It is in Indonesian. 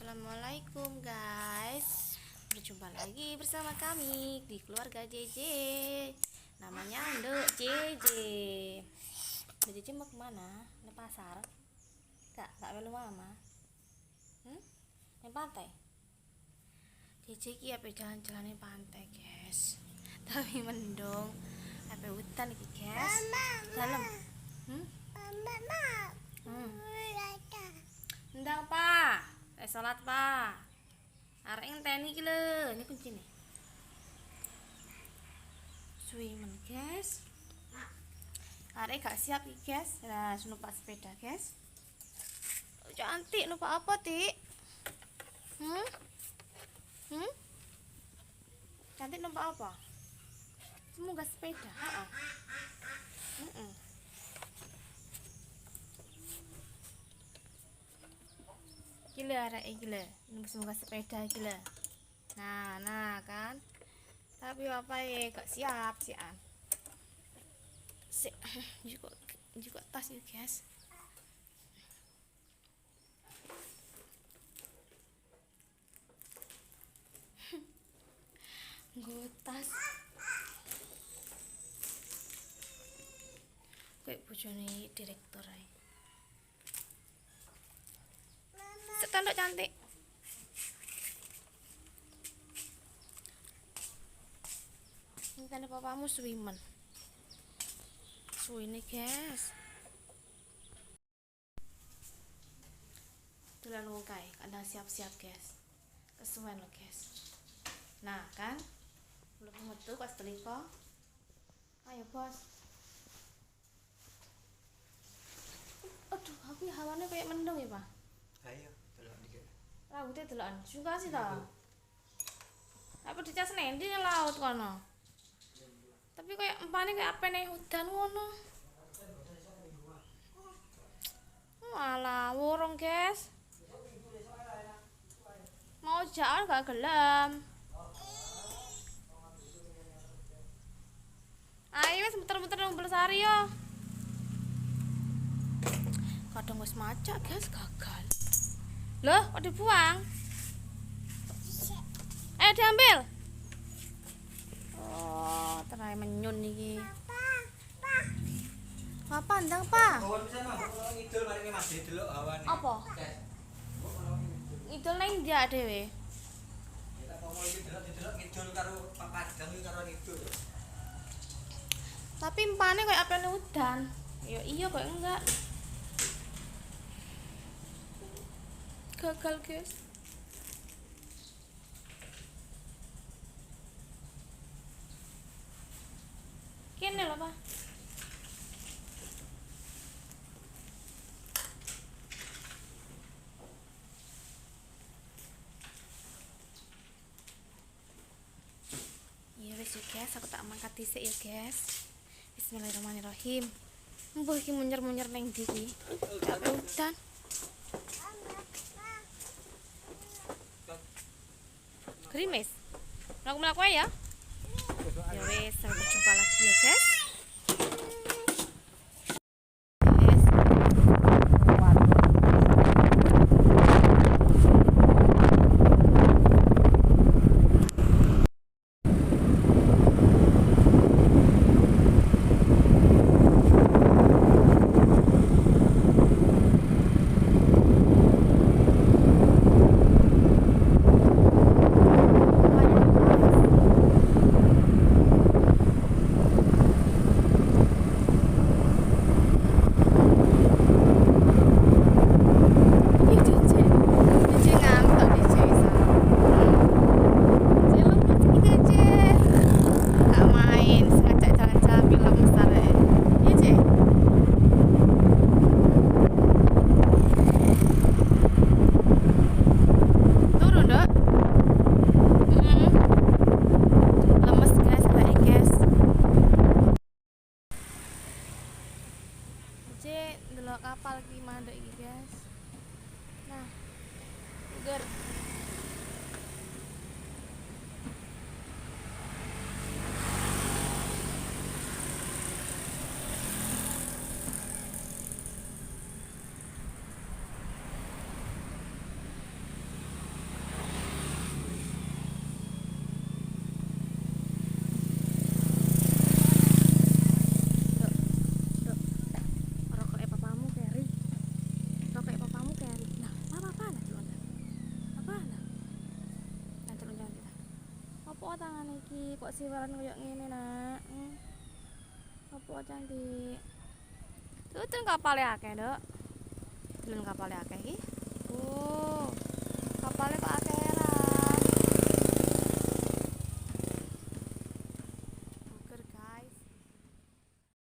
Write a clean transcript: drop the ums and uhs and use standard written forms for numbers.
Assalamualaikum guys, berjumpa lagi bersama kami di keluarga JJ. Namanya Nduk JJ. Nduk JJ mau kemana? Ke pasar? Gak perlu mama. Di pantai? JJ ki apa jalan-jalan di pantai guys. Tapi mendung, apa hutan iki guys. Dalam. Ndang pak. Salat pak. Arek ngenteni iki lho, ini kuncine. Swimen guys. Arek gak siap iki guys. Nah, numpak sepeda guys. Cantik numpak apa, Tik? Cantik numpak apa? Semoga sepeda. Gila arek gila, semoga sepeda gila. Nah kan. Tapi apa ya gak siap sih an. Juga tas ya guys. Gue tas. Kayak bojone direktur ae. Setanduk cantik. Ini tanda papamu swimen. Suwine guys. Tulan kae, kadang siap-siap guys. Kesuwen lo guys. Nah kan, belum metu pas teliko. Ayo bos. Aduh, tapi hawanya kayak mendung ya pak. Ayo, delok dikit. Rambutnya delokan, suka sih tau. Apa dicas nendi laut kono. Tapi kayak empane kayak apa nih hutan ngono. Malah wurung guys. Mau jalan gak gelem. Ayo wis muter-muter nang Belasari yo. Kadang wis macak guys gagal. Loh, kok dibuang? Ayo diambil. Oh, terai menyun iki. Apa ndang, Pak? Kawan pisan mah ngidul mari Mas delok awane. Apa? Ngidul nang ndi dhewe? Ya tak ngomong iki delok ngidul karo Pak Padang iki karo ngidul. Tapi empane kayak apene udan. Ya iya kok enggak. Gagal guys. Kene lho Pak. Ya wis guys, aku tak mangkat dhisik ya guys. Bismillahirrahmanirrahim. Mbuh iki munyer-munyer ning ndi iki? Gak udan. Krimis. Melaku ya. Ya wes, sampai jumpa lagi ya guys. Delok kapal ki mandek iki guys. Nah, ugar. Opo tangan iki kok siwaran koyo ngene nak. Opo cantik. Tutun kapale akeh, Dok. Delon kapale akeh iki.